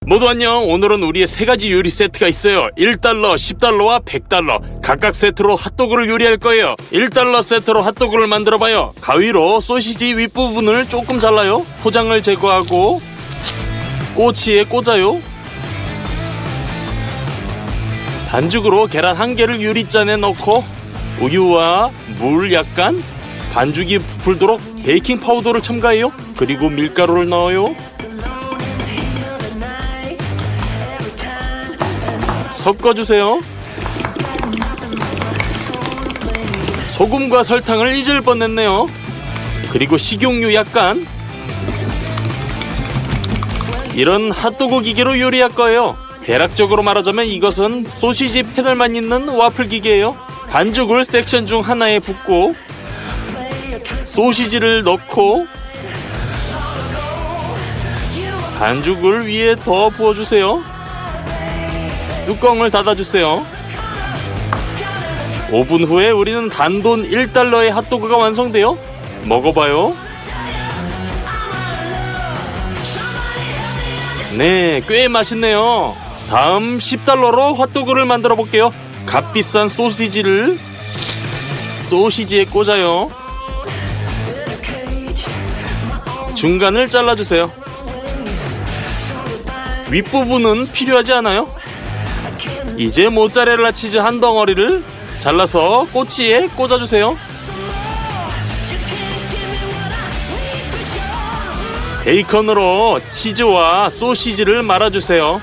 모두 안녕. 오늘은 우리의 세 가지 요리 세트가 있어요. 1달러, 10달러와 100달러 각각 세트로 핫도그를 요리할 거예요. 1달러 세트로 핫도그를 만들어봐요. 가위로 소시지 윗부분을 조금 잘라요. 포장을 제거하고 꼬치에 꽂아요. 반죽으로 계란 1개를 유리잔에 넣고 우유와 물 약간, 반죽이 부풀도록 베이킹 파우더를 첨가해요. 그리고 밀가루를 넣어요. 섞어주세요. 소금과 설탕을 잊을 뻔했네요. 그리고 식용유 약간. 이런 핫도그 기계로 요리할 거예요. 대략적으로 말하자면 이것은 소시지 패널만 있는 와플 기계예요. 반죽을 섹션 중 하나에 붓고 소시지를 넣고 반죽을 위에 더 부어주세요. 뚜껑을 닫아주세요. 5분 후에 우리는 단돈 1달러의 핫도그가 완성돼요. 먹어봐요. 네, 꽤 맛있네요. 다음 10달러로 핫도그를 만들어 볼게요. 값비싼 소시지를 소시지에 꽂아요. 중간을 잘라주세요. 윗부분은 필요하지 않아요. 이제 모짜렐라 치즈 한 덩어리를 잘라서 꼬치에 꽂아주세요. 베이컨으로 치즈와 소시지를 말아주세요.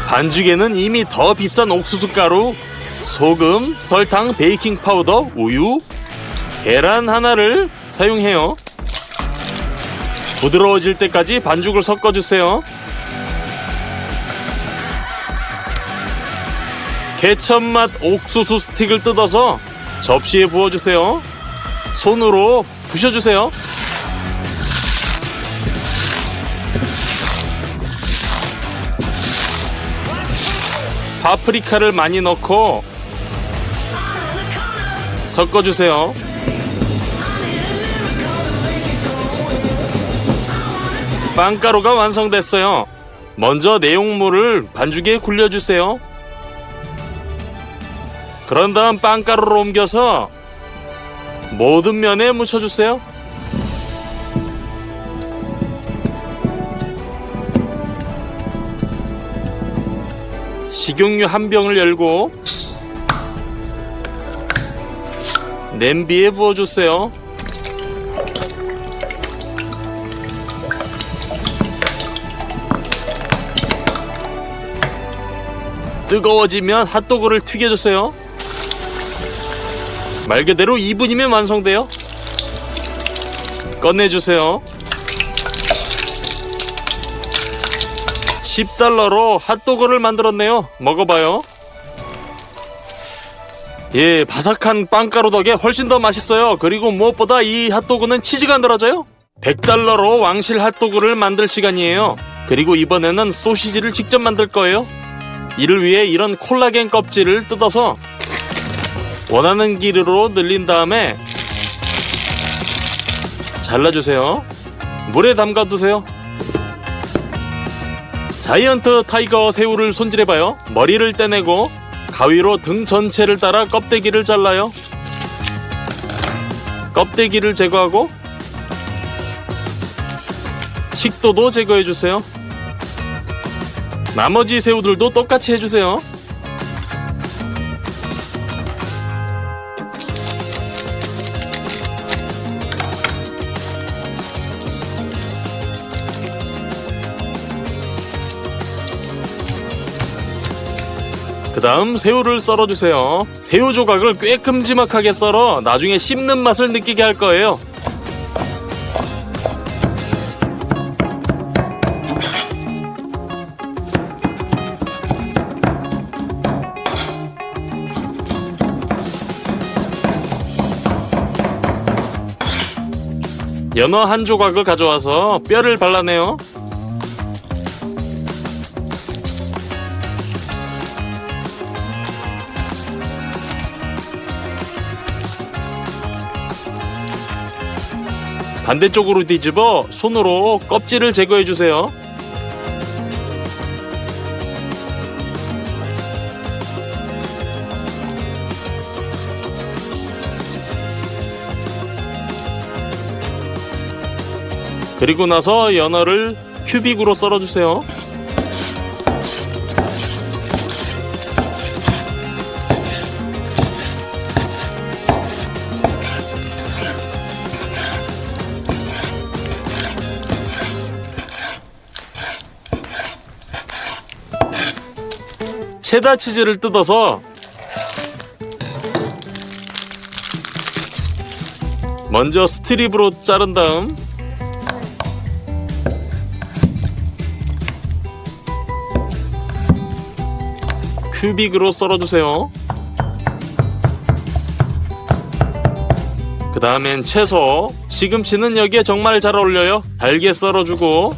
반죽에는 이미 더 비싼 옥수수 가루, 소금, 설탕, 베이킹 파우더, 우유, 계란 하나를 사용해요. 부드러워질 때까지 반죽을 섞어주세요. 케첩 맛 옥수수 스틱을 뜯어서 접시에 부어주세요. 손으로 부셔주세요. 파프리카를 많이 넣고 섞어주세요. 빵가루가 완성됐어요. 먼저 내용물을 반죽에 굴려주세요. 그런 다음 빵가루를 옮겨서 모든 면에 묻혀주세요. 식용유 한 병을 열고 냄비에 부어주세요. 뜨거워지면 핫도그를 튀겨주세요. 말 그대로 2분이면 완성돼요. 꺼내주세요. 10달러로 핫도그를 만들었네요. 먹어봐요. 예, 바삭한 빵가루 덕에 훨씬 더 맛있어요. 그리고 무엇보다 이 핫도그는 치즈가 늘어져요. 100달러로 왕실 핫도그를 만들 시간이에요. 그리고 이번에는 소시지를 직접 만들 거예요. 이를 위해 이런 콜라겐 껍질을 뜯어서 원하는 길이로 늘린 다음에 잘라주세요. 물에 담가두세요. 자이언트 타이거 새우를 손질해봐요. 머리를 떼내고 가위로 등 전체를 따라 껍데기를 잘라요. 껍데기를 제거하고 식도도 제거해주세요. 나머지 새우들도 똑같이 해주세요. 그 다음 새우를 썰어주세요. 새우 조각을 꽤 큼지막하게 썰어 나중에 씹는 맛을 느끼게 할 거예요. 연어 한 조각을 가져와서 뼈를 발라내요. 반대쪽으로 뒤집어 손으로 껍질을 제거해주세요. 그리고 나서 연어를 큐빅으로 썰어주세요. 체다 치즈를 뜯어서 먼저 스트립으로 자른 다음 큐빅으로 썰어주세요. 그 다음엔 채소, 시금치는 여기에 정말 잘 어울려요. 잘게 썰어주고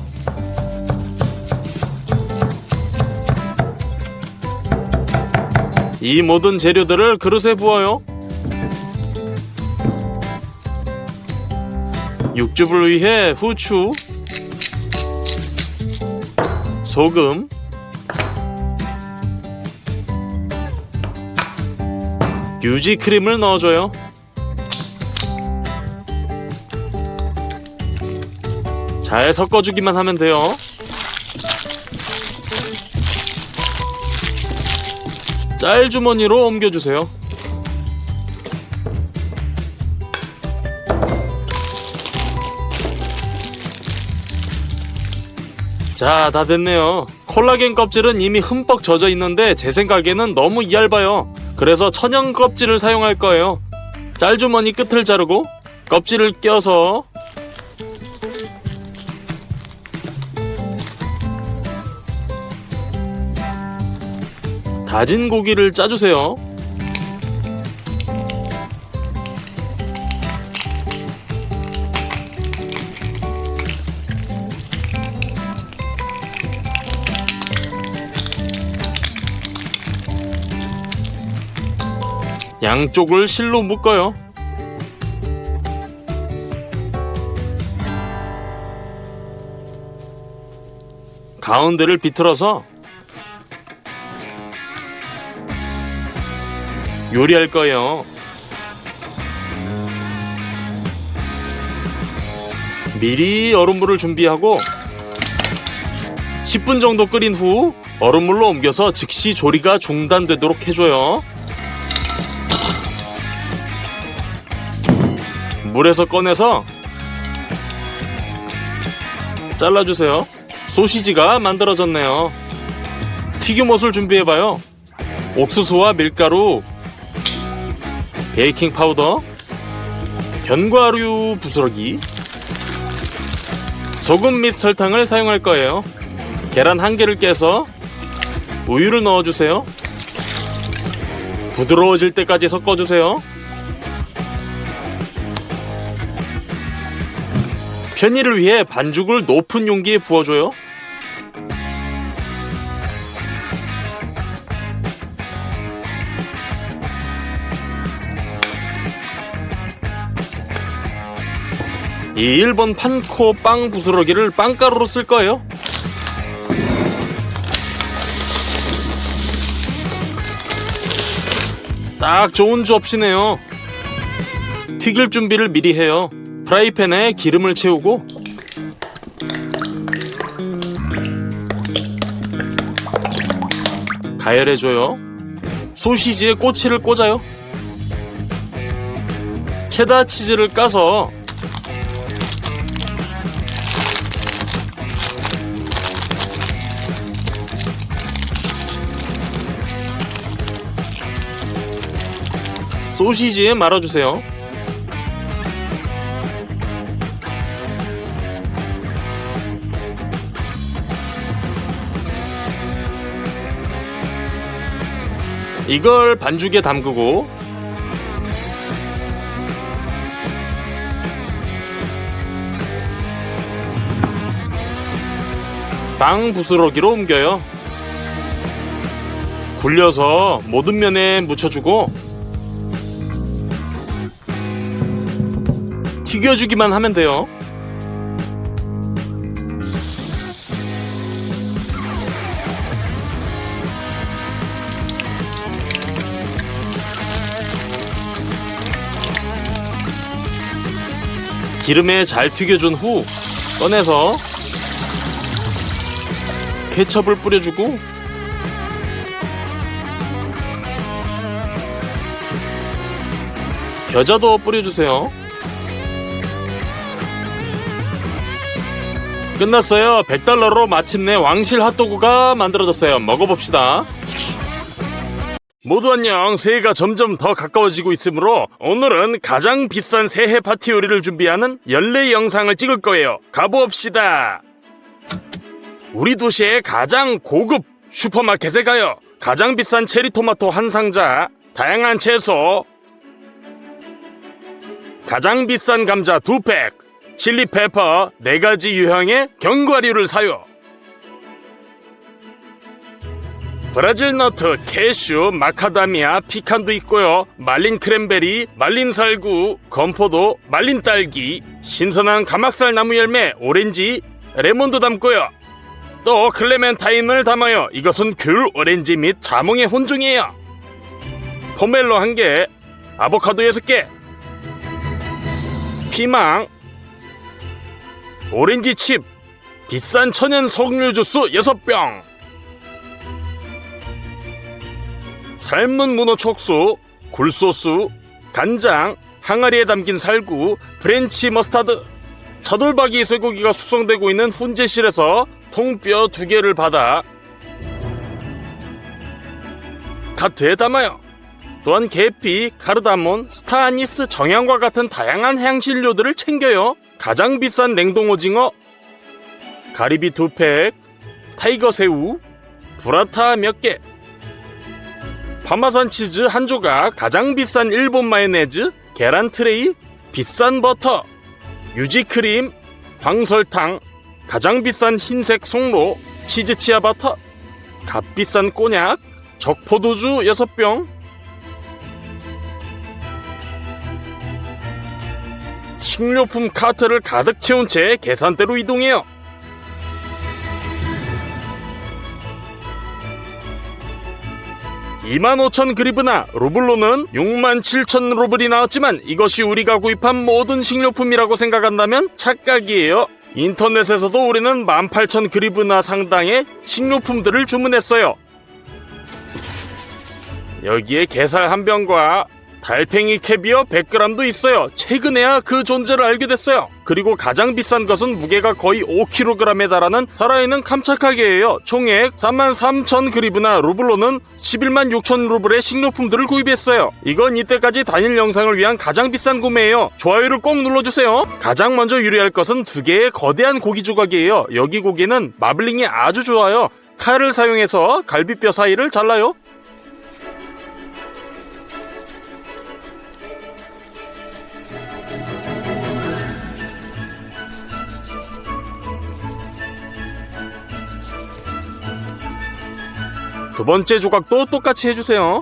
이 모든 재료들을 그릇에 부어요. 육즙을 위해 후추, 소금, 유지 크림을 넣어줘요. 잘 섞어주기만 하면 돼요. 짤주머니로 옮겨주세요. 자, 다 됐네요. 콜라겐 껍질은 이미 흠뻑 젖어 있는데 제 생각에는 너무 얇아요. 그래서 천연 껍질을 사용할 거예요. 짤주머니 끝을 자르고 껍질을 껴서 다진 고기를 짜주세요. 양쪽을 실로 묶어요. 가운데를 비틀어서 요리할 거예요. 미리 얼음물을 준비하고 10분 정도 끓인 후 얼음물로 옮겨서 즉시 조리가 중단되도록 해줘요. 물에서 꺼내서 잘라주세요. 소시지가 만들어졌네요. 튀김옷을 준비해봐요. 옥수수와 밀가루, 베이킹 파우더, 견과류 부스러기, 소금 및 설탕을 사용할 거예요. 계란 1개를 깨서 우유를 넣어주세요. 부드러워질 때까지 섞어주세요. 편의를 위해 반죽을 높은 용기에 부어줘요. 이 일본 판코 빵 부스러기를 빵가루로 쓸 거예요. 딱 좋은 접시네요. 튀길 준비를 미리 해요. 프라이팬에 기름을 채우고 가열해줘요. 소시지에 꼬치를 꽂아요. 체다 치즈를 까서 소시지에 말아주세요. 이걸 반죽에 담그고 빵 부스러기로 옮겨요. 굴려서 모든 면에 묻혀주고 튀겨주기만 하면 돼요. 기름에 잘 튀겨준 후 꺼내서 케첩을 뿌려주고 겨자도 뿌려주세요. 끝났어요. $100로 마침내 왕실 핫도그가 만들어졌어요. 먹어봅시다. 모두 안녕. 새해가 점점 더 가까워지고 있으므로 오늘은 가장 비싼 새해 파티 요리를 준비하는 연례 영상을 찍을 거예요. 가봅시다. 우리 도시의 가장 고급 슈퍼마켓에 가요. 가장 비싼 체리토마토 한 상자, 다양한 채소, 가장 비싼 감자 2팩, 칠리페퍼 4가지 유형의 견과류를 사요. 브라질 너트, 캐슈, 마카다미아, 피칸도 있고요. 말린 크랜베리, 말린 살구, 건포도, 말린 딸기, 신선한 가막살 나무 열매, 오렌지, 레몬도 담고요. 또 클레멘타인을 담아요. 이것은 귤, 오렌지 및 자몽의 혼종이에요. 포멜로 1개, 아보카도 6개, 피망, 오렌지 칩, 비싼 천연 석류 주스 6병, 삶은 문어 촉수, 굴소스, 간장, 항아리에 담긴 살구, 프렌치 머스타드, 차돌박이 쇠고기가 숙성되고 있는 훈제실에서 통뼈 2개를 받아 카트에 담아요. 또한 계피, 카르다몬, 스타아니스, 정향과 같은 다양한 향신료들을 챙겨요. 가장 비싼 냉동 오징어, 가리비 2팩, 타이거 새우, 브라타 몇 개, 파마산 치즈 1조각, 가장 비싼 일본 마요네즈, 계란 트레이, 비싼 버터, 유지크림, 황설탕, 가장 비싼 흰색 송로, 치즈 치아바터, 값비싼 꼬냑, 적포도주 6병, 식료품 카트를 가득 채운 채 계산대로 이동해요. $25,000 루블로는 67,000 루블이 나왔지만 이것이 우리가 구입한 모든 식료품이라고 생각한다면 착각이에요. 인터넷에서도 우리는 18,000 상당의 식료품들을 주문했어요. 여기에 게살 1병과 달팽이 캐비어 100g도 있어요. 최근에야 그 존재를 알게 됐어요. 그리고 가장 비싼 것은 무게가 거의 5kg에 달하는 살아있는 캄차카게예요. 총액 33,000 루블로는 116,000 루블의 식료품들을 구입했어요. 이건 이때까지 단일 영상을 위한 가장 비싼 구매예요. 좋아요를 꼭 눌러주세요. 가장 먼저 유리할 것은 2개의 거대한 고기 조각이에요. 여기 고기는 마블링이 아주 좋아요. 칼을 사용해서 갈비뼈 사이를 잘라요. 두 번째 조각도 똑같이 해주세요.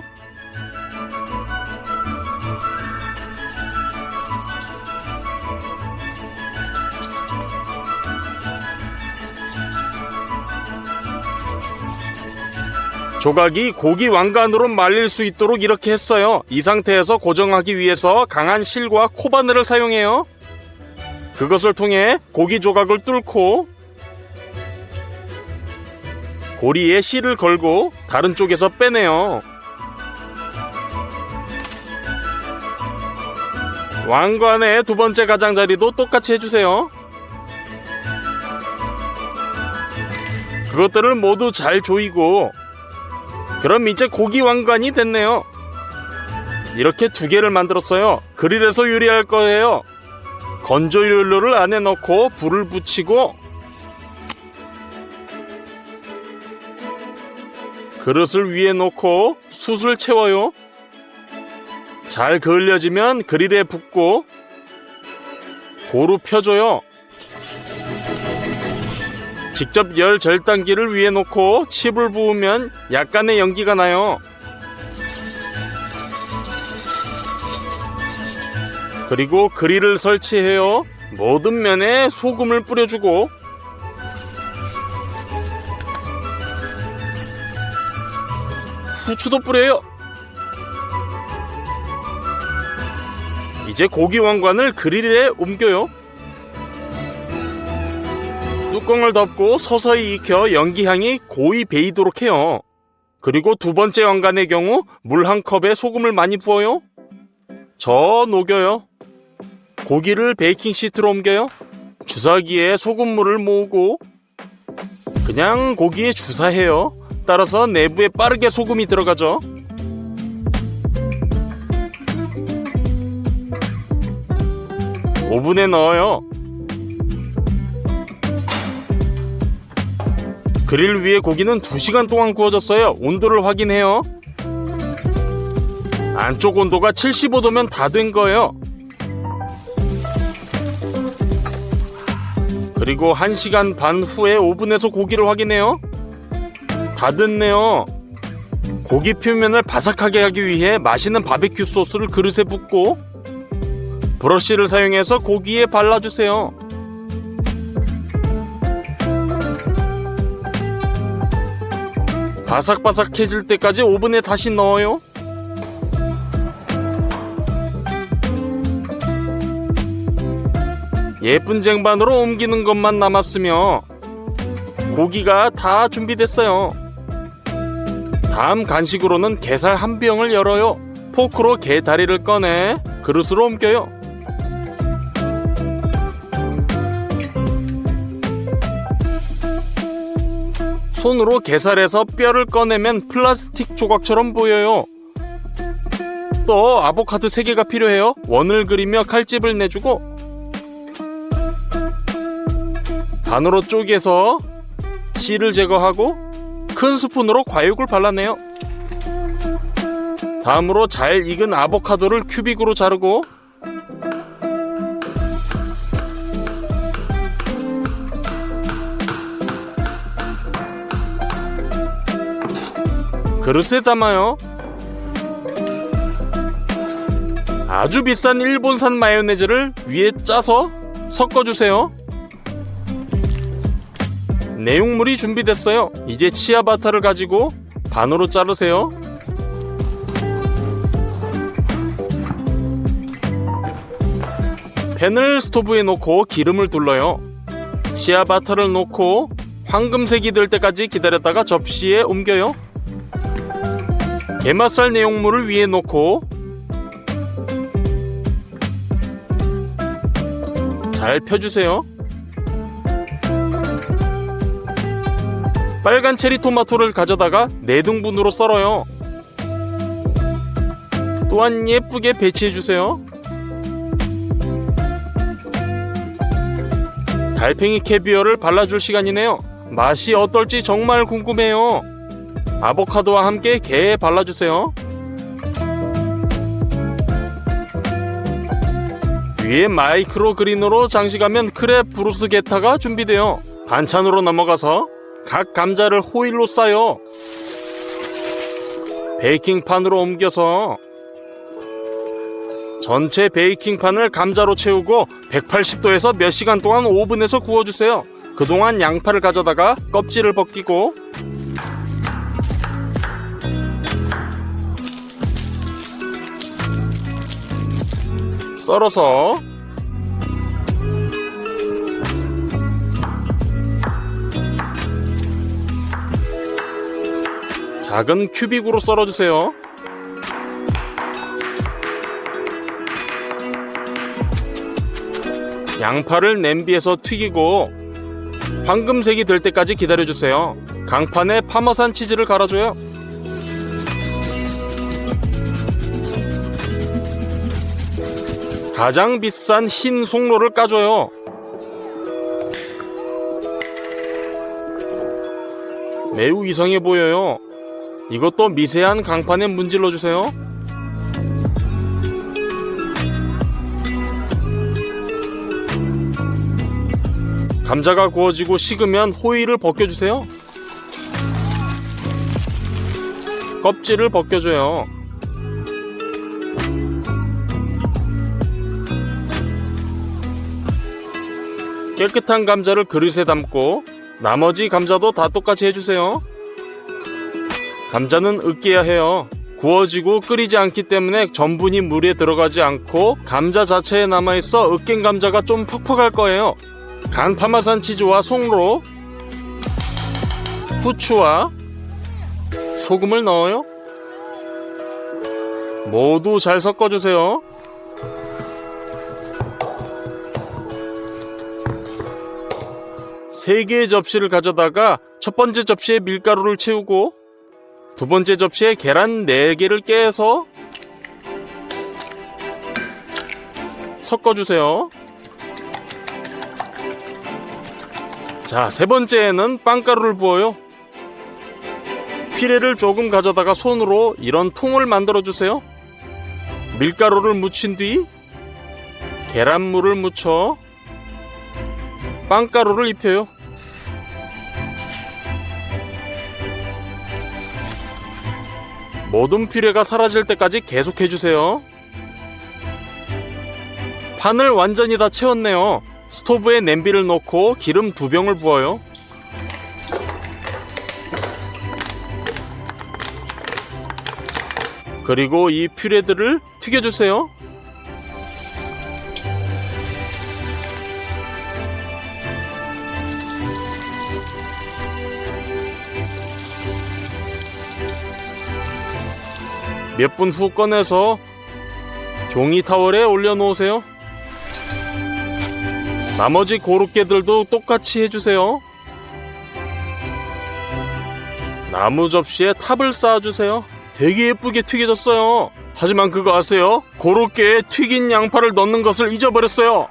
조각이 고기 왕관으로 말릴 수 있도록 이렇게 했어요. 이 상태에서 고정하기 위해서 강한 실과 코바늘을 사용해요. 그것을 통해 고기 조각을 뚫고 고리에 실을 걸고 다른 쪽에서 빼내요. 왕관의 두 번째 가장자리도 똑같이 해주세요. 그것들을 모두 잘 조이고 그럼 이제 고기 왕관이 됐네요. 이렇게 2개를 만들었어요. 그릴에서 요리할 거예요. 건조연료를 안에 넣고 불을 붙이고 그릇을 위에 놓고 숯을 채워요. 잘 그을려지면 그릴에 붓고 고루 펴줘요. 직접 열 절단기를 위에 놓고 칩을 부으면 약간의 연기가 나요. 그리고 그릴을 설치해요. 모든 면에 소금을 뿌려주고 후추도 뿌려요. 이제 고기 왕관을 그릴에 옮겨요. 뚜껑을 덮고 서서히 익혀 연기향이 고이 배이도록 해요. 그리고 두 번째 왕관의 경우 물 한 컵에 소금을 많이 부어요. 녹여요. 고기를 베이킹 시트로 옮겨요. 주사기에 소금물을 모으고 그냥 고기에 주사해요. 따라서 내부에 빠르게 소금이 들어가죠. 오븐에 넣어요. 그릴 위에 고기는 2시간 동안 구워졌어요. 온도를 확인해요. 안쪽 온도가 75도면 다 된 거예요. 그리고 1시간 반 후에 오븐에서 고기를 확인해요. 다 됐네요. 고기 표면을 바삭하게 하기 위해 맛있는 바비큐 소스를 그릇에 붓고 브러쉬를 사용해서 고기에 발라주세요. 바삭바삭해질 때까지 오븐에 다시 넣어요. 예쁜 쟁반으로 옮기는 것만 남았으며 고기가 다 준비됐어요. 다음 간식으로는 게살 한 병을 열어요. 포크로 게 다리를 꺼내 그릇으로 옮겨요. 손으로 게살에서 뼈를 꺼내면 플라스틱 조각처럼 보여요. 또 아보카도 3개가 필요해요. 원을 그리며 칼집을 내주고 반으로 쪼개서 씨를 제거하고 큰 스푼으로 과육을 발라내요. 다음으로 잘 익은 아보카도를 큐빅으로 자르고 그릇에 담아요. 아주 비싼 일본산 마요네즈를 위에 짜서 섞어주세요. 내용물이 준비됐어요. 이제 치아바타를 가지고 반으로 자르세요. 팬을 스토브에 놓고 기름을 둘러요. 치아바타를 놓고 황금색이 될 때까지 기다렸다가 접시에 옮겨요. 게맛살 내용물을 위에 놓고 잘 펴주세요. 빨간 체리 토마토를 가져다가 4등분으로 썰어요. 또한 예쁘게 배치해주세요. 달팽이 캐비어를 발라줄 시간이네요. 맛이 어떨지 정말 궁금해요. 아보카도와 함께 게에 발라주세요. 위에 마이크로 그린으로 장식하면 크랩 브루스게타가 준비돼요. 반찬으로 넘어가서 각 감자를 호일로 싸요. 베이킹판으로 옮겨서 전체 베이킹판을 감자로 채우고 180도에서 몇 시간 동안 오븐에서 구워주세요. 그동안 양파를 가져다가 껍질을 벗기고 썰어서 작은 큐빅으로 썰어주세요. 양파를 냄비에서 튀기고 황금색이 될 때까지 기다려주세요. 강판에 파마산 치즈를 갈아줘요. 가장 비싼 흰 송로를 까줘요. 매우 이상해 보여요. 이것도 미세한 강판에 문질러주세요. 감자가 구워지고 식으면 호일을 벗겨주세요. 껍질을 벗겨줘요. 깨끗한 감자를 그릇에 담고 나머지 감자도 다 똑같이 해주세요. 감자는 으깨야 해요. 구워지고 끓이지 않기 때문에 전분이 물에 들어가지 않고 감자 자체에 남아있어 으깬 감자가 좀 퍽퍽할 거예요. 간 파마산 치즈와 송로, 후추와 소금을 넣어요. 모두 잘 섞어주세요. 세 개의 접시를 가져다가 첫 번째 접시에 밀가루를 채우고 두 번째 접시에 계란 4개를 깨서 섞어주세요. 자, 세 번째에는 빵가루를 부어요. 피레를 조금 가져다가 손으로 이런 통을 만들어주세요. 밀가루를 묻힌 뒤 계란물을 묻혀 빵가루를 입혀요. 모든 피레가 사라질 때까지 계속해주세요. 판을 완전히 다 채웠네요. 스토브에 냄비를 놓고 기름 2병을 부어요. 그리고 이 퓨레들을 튀겨주세요. 몇 분 후 꺼내서 종이 타월에 올려놓으세요. 나머지 고로케들도 똑같이 해주세요. 나무 접시에 탑을 쌓아주세요. 되게 예쁘게 튀겨졌어요. 하지만 그거 아세요? 고로케에 튀긴 양파를 넣는 것을 잊어버렸어요.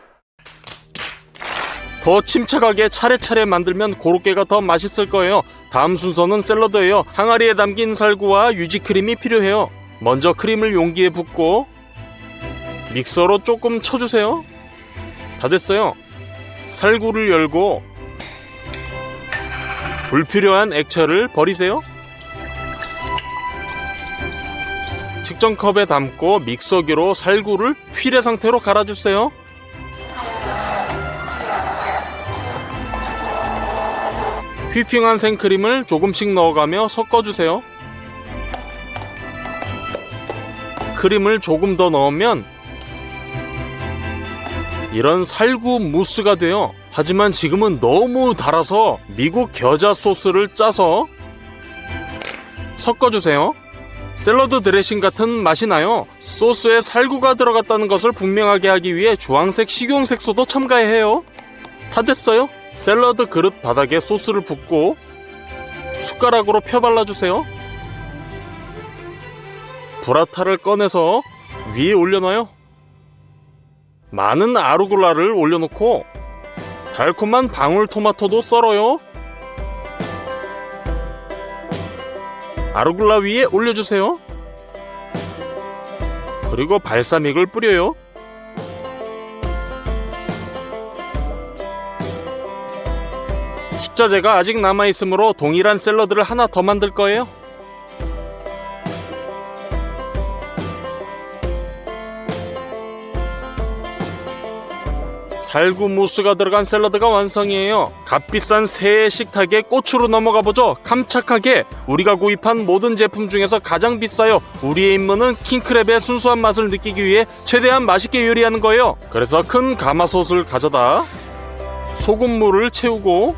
더 침착하게 차례차례 만들면 고로케가 더 맛있을 거예요. 다음 순서는 샐러드예요. 항아리에 담긴 살구와 유지크림이 필요해요. 먼저 크림을 용기에 붓고 믹서로 조금 쳐주세요. 다 됐어요. 살구를 열고 불필요한 액체를 버리세요. 측정컵에 담고 믹서기로 살구를 퓨레 상태로 갈아주세요. 휘핑한 생크림을 조금씩 넣어가며 섞어주세요. 크림을 조금 더 넣으면 이런 살구 무스가 돼요. 하지만 지금은 너무 달아서 미국 겨자 소스를 짜서 섞어주세요. 샐러드 드레싱 같은 맛이 나요. 소스에 살구가 들어갔다는 것을 분명하게 하기 위해 주황색 식용색소도 첨가해요. 다 됐어요. 샐러드 그릇 바닥에 소스를 붓고 숟가락으로 펴 발라주세요. 브라타를 꺼내서 위에 올려놔요. 많은 아루굴라를 올려놓고 달콤한 방울토마토도 썰어요. 아루굴라 위에 올려주세요. 그리고 발사믹을 뿌려요. 식자재가 아직 남아있으므로 동일한 샐러드를 하나 더 만들 거예요. 살구 무스가 들어간 샐러드가 완성이에요. 값비싼 새해 식탁에 꽃으로 넘어가 보죠. 깜짝하게 우리가 구입한 모든 제품 중에서 가장 비싸요. 우리의 임무는 킹크랩의 순수한 맛을 느끼기 위해 최대한 맛있게 요리하는 거예요. 그래서 큰 가마솥을 가져다 소금물을 채우고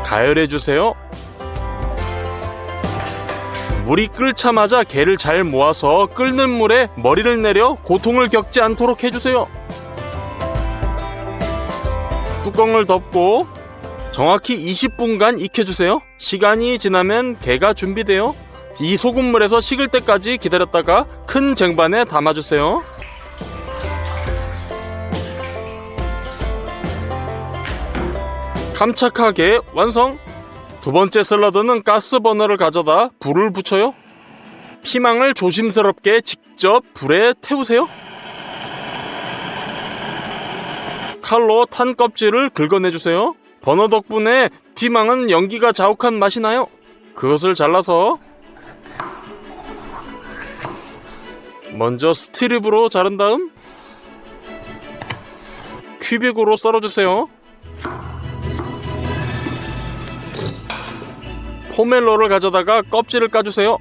가열해주세요. 물이 끓자마자 게를 잘 모아서 끓는 물에 머리를 내려 고통을 겪지 않도록 해주세요. 뚜껑을 덮고 정확히 20분간 익혀주세요. 시간이 지나면 게가 준비돼요. 이 소금물에서 식을 때까지 기다렸다가 큰 쟁반에 담아주세요. 깜짝하게 완성! 두 번째 샐러드는 가스버너를 가져다 불을 붙여요. 피망을 조심스럽게 직접 불에 태우세요. 칼로 탄 껍질을 긁어내주세요. 버너 덕분에 피망은 연기가 자욱한 맛이 나요. 그것을 잘라서 먼저 스트립으로 자른 다음 큐빅으로 썰어주세요. 포멜로를 가져다가 껍질을 까주세요.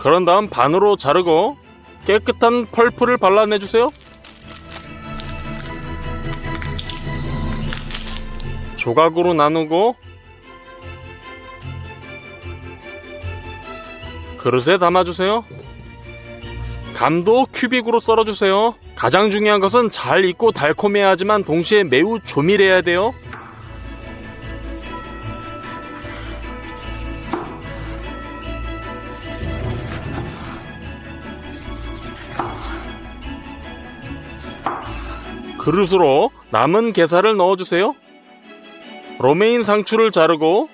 그런 다음 반으로 자르고 깨끗한 펄프를 발라내주세요. 조각으로 나누고 그릇에 담아주세요. 감도 큐빅으로 썰어주세요. 가장 중요한 것은 잘 익고 달콤해야 하지만 동시에 매우 조밀해야 돼요. 그릇으로 남은 게살을 넣어주세요. 로메인 상추를 자르고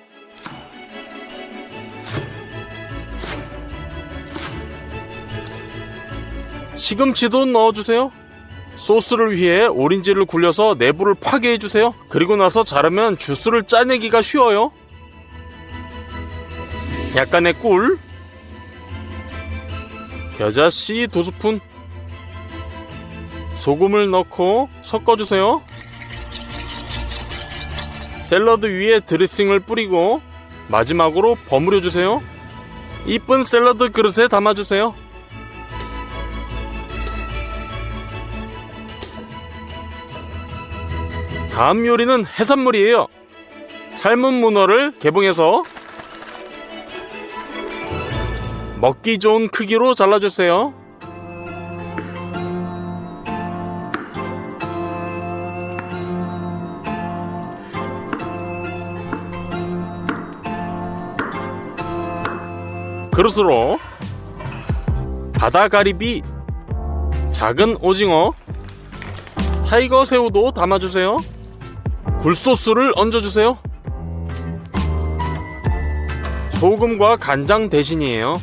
시금치도 넣어주세요. 소스를 위해 오렌지를 굴려서 내부를 파괴해주세요. 그리고 나서 자르면 주스를 짜내기가 쉬워요. 약간의 꿀, 겨자씨 2스푼, 소금을 넣고 섞어주세요. 샐러드 위에 드레싱을 뿌리고 마지막으로 버무려주세요. 이쁜 샐러드 그릇에 담아주세요. 다음 요리는 해산물이에요. 삶은 문어를 개봉해서 먹기 좋은 크기로 잘라주세요. 그릇으로 바다가리비, 작은 오징어, 타이거 새우도 담아주세요. 굴소스를 얹어주세요. 소금과 간장 대신이에요.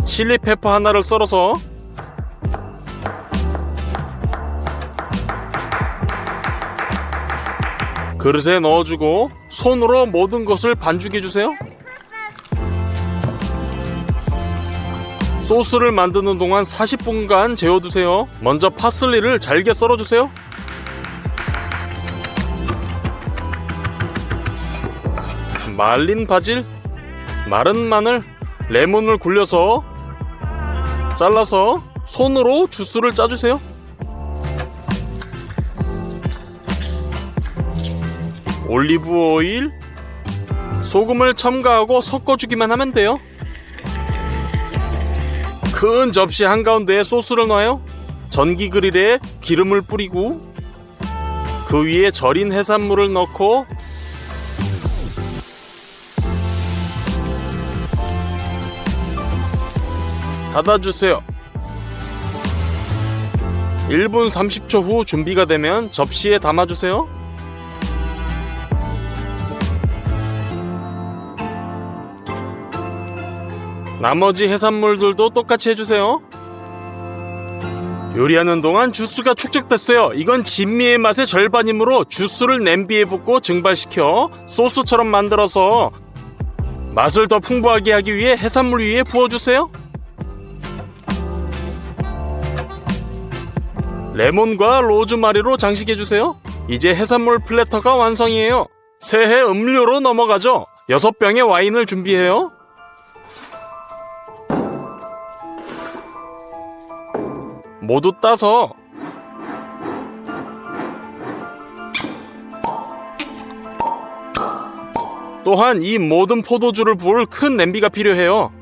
칠리 페퍼 하나를 썰어서 그릇에 넣어주고 손으로 모든 것을 반죽해주세요. 소스를 만드는 동안 40분간 재워두세요. 먼저 파슬리를 잘게 썰어주세요. 말린 바질, 마른 마늘, 레몬을 굴려서 잘라서 손으로 주스를 짜주세요. 올리브 오일, 소금을 첨가하고 섞어주기만 하면 돼요. 큰 접시 한가운데에 소스를 넣어요. 전기 그릴에 기름을 뿌리고 그 위에 절인 해산물을 넣고 닫아주세요. 1분 30초 후 준비가 되면 접시에 담아주세요. 나머지 해산물들도 똑같이 해주세요. 요리하는 동안 주스가 축적됐어요. 이건 진미의 맛의 절반이므로 주스를 냄비에 붓고 증발시켜 소스처럼 만들어서 맛을 더 풍부하게 하기 위해 해산물 위에 부어주세요. 레몬과 로즈마리로 장식해주세요. 이제 해산물 플래터가 완성이에요. 새해 음료로 넘어가죠. 6병의 와인을 준비해요. 모두 따서 또한 이 모든 포도주를 부을 큰 냄비가 필요해요.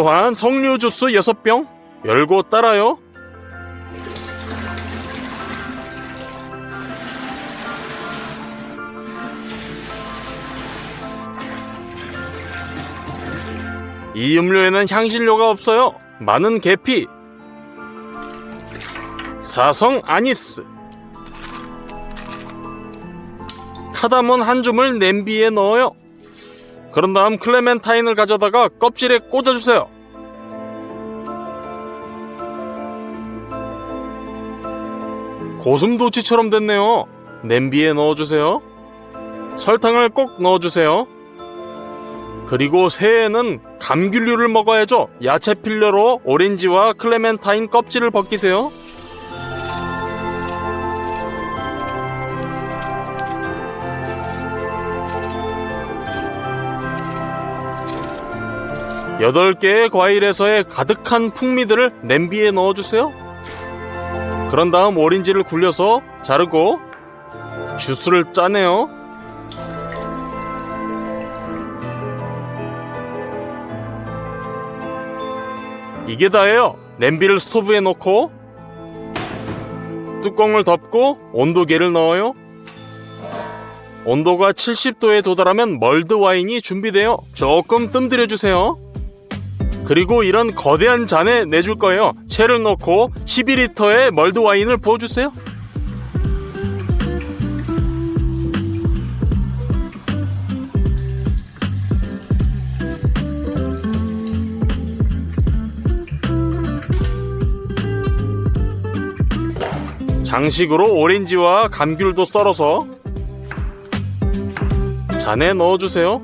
또한 석류 주스 6병 열고 따라요. 이 음료에는 향신료가 없어요. 많은 계피, 사성 아니스, 카다몬 한 줌을 냄비에 넣어요. 그런 다음 클레멘타인을 가져다가 껍질에 꽂아주세요. 고슴도치처럼 됐네요. 냄비에 넣어주세요. 설탕을 꼭 넣어주세요. 그리고 새해에는 감귤류를 먹어야죠. 야채 필러로 오렌지와 클레멘타인 껍질을 벗기세요. 여덟 개의 과일에서의 가득한 풍미들을 냄비에 넣어주세요. 그런 다음 오렌지를 굴려서 자르고 주스를 짜내요. 이게 다예요. 냄비를 스토브에 넣고 뚜껑을 덮고 온도계를 넣어요. 온도가 70도에 도달하면 멀드 와인이 준비돼요. 조금 뜸들여주세요. 그리고 이런 거대한 잔에 내줄 거예요. 채를 넣고 12리터의 멀드 와인을 부어주세요. 장식으로 오렌지와 감귤도 썰어서 잔에 넣어주세요.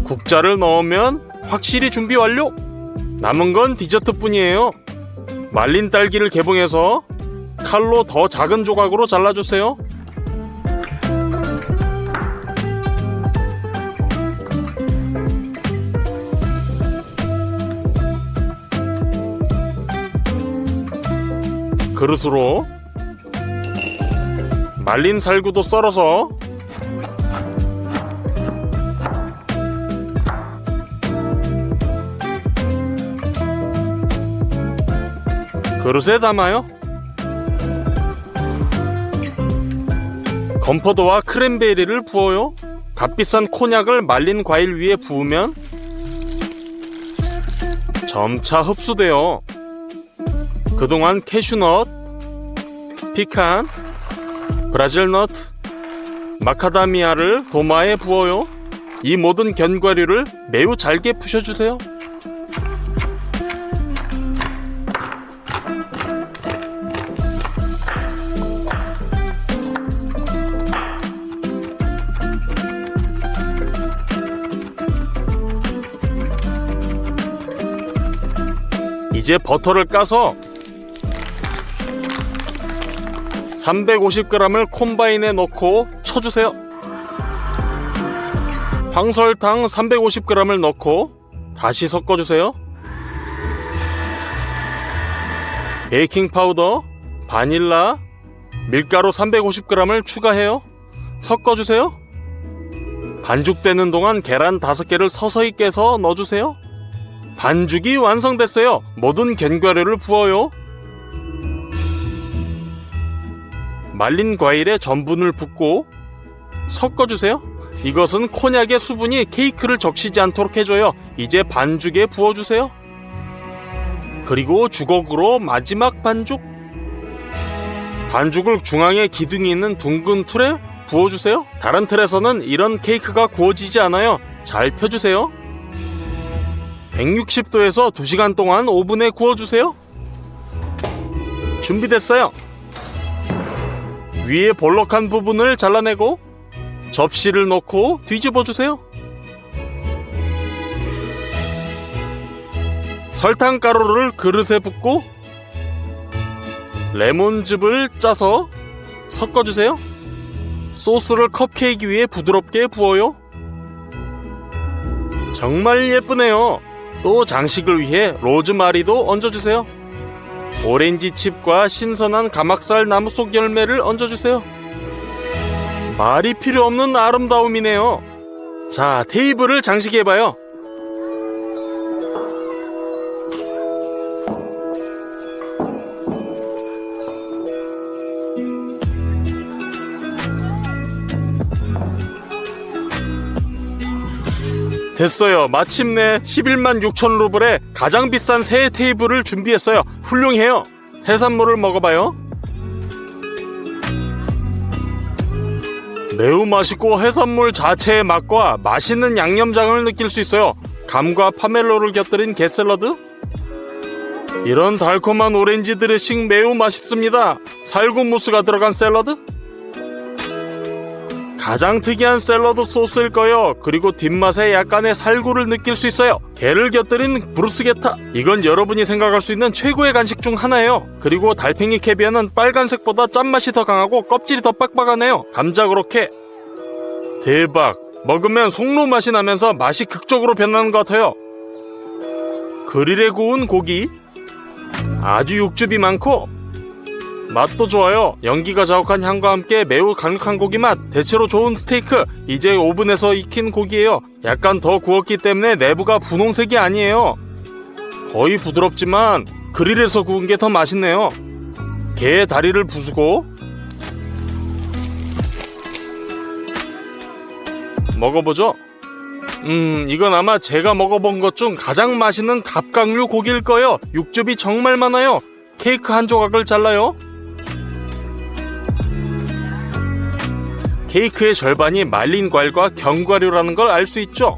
국자를 넣으면 확실히 준비 완료! 남은 건 디저트뿐이에요. 말린 딸기를 개봉해서 칼로 더 작은 조각으로 잘라주세요. 그릇으로 말린 살구도 썰어서 그릇에 담아요. 건포도와 크랜베리를 부어요. 값비싼 코냑을 말린 과일 위에 부으면 점차 흡수돼요. 그동안 캐슈넛, 피칸, 브라질넛, 마카다미아를 도마에 부어요. 이 모든 견과류를 매우 잘게 부셔주세요. 이제 버터를 까서 350g을 콤바인에 넣고 쳐주세요. 황설탕 350g을 넣고 다시 섞어주세요. 베이킹파우더, 바닐라, 밀가루 350g을 추가해요. 섞어주세요. 반죽되는 동안 계란 5개를 서서히 깨서 넣어주세요. 반죽이 완성됐어요. 모든 견과류를 부어요. 말린 과일에 전분을 붓고 섞어주세요. 이것은 코냑의 수분이 케이크를 적시지 않도록 해줘요. 이제 반죽에 부어주세요. 그리고 주걱으로 마지막 반죽. 반죽을 중앙에 기둥이 있는 둥근 틀에 부어주세요. 다른 틀에서는 이런 케이크가 구워지지 않아요. 잘 펴주세요. 160도에서 2시간 동안 오븐에 구워주세요. 준비됐어요. 위에 볼록한 부분을 잘라내고 접시를 놓고 뒤집어주세요. 설탕가루를 그릇에 붓고 레몬즙을 짜서 섞어주세요. 소스를 컵케이크 위에 부드럽게 부어요. 정말 예쁘네요. 또 장식을 위해 로즈마리도 얹어주세요. 오렌지 칩과 신선한 가막살 나무 속 열매를 얹어주세요. 말이 필요 없는 아름다움이네요. 자, 테이블을 장식해봐요. 됐어요. 마침내 11만 6천 루블에 가장 비싼 새해 테이블을 준비했어요. 훌륭해요. 해산물을 먹어봐요. 매우 맛있고 해산물 자체의 맛과 맛있는 양념장을 느낄 수 있어요. 감과 파멜로를 곁들인 게샐러드. 이런 달콤한 오렌지 드레싱 매우 맛있습니다. 살구 무스가 들어간 샐러드. 가장 특이한 샐러드 소스일 거예요. 그리고 뒷맛에 약간의 살구를 느낄 수 있어요. 게를 곁들인 브루스게타, 이건 여러분이 생각할 수 있는 최고의 간식 중 하나예요. 그리고 달팽이 캐비아는 빨간색보다 짠맛이 더 강하고 껍질이 더 빡빡하네요. 감자 그렇게. 대박! 먹으면 송로 맛이 나면서 맛이 극적으로 변하는 것 같아요. 그릴에 구운 고기, 아주 육즙이 많고 맛도 좋아요. 연기가 자욱한 향과 함께 매우 강력한 고기 맛, 대체로 좋은 스테이크. 이제 오븐에서 익힌 고기예요. 약간 더 구웠기 때문에 내부가 분홍색이 아니에요. 거의 부드럽지만 그릴에서 구운 게 더 맛있네요. 게의 다리를 부수고 먹어보죠. 이건 아마 제가 먹어본 것 중 가장 맛있는 갑각류 고기일 거예요. 육즙이 정말 많아요. 케이크 한 조각을 잘라요. 케이크의 절반이 말린 과일과 견과류라는 걸 알 수 있죠.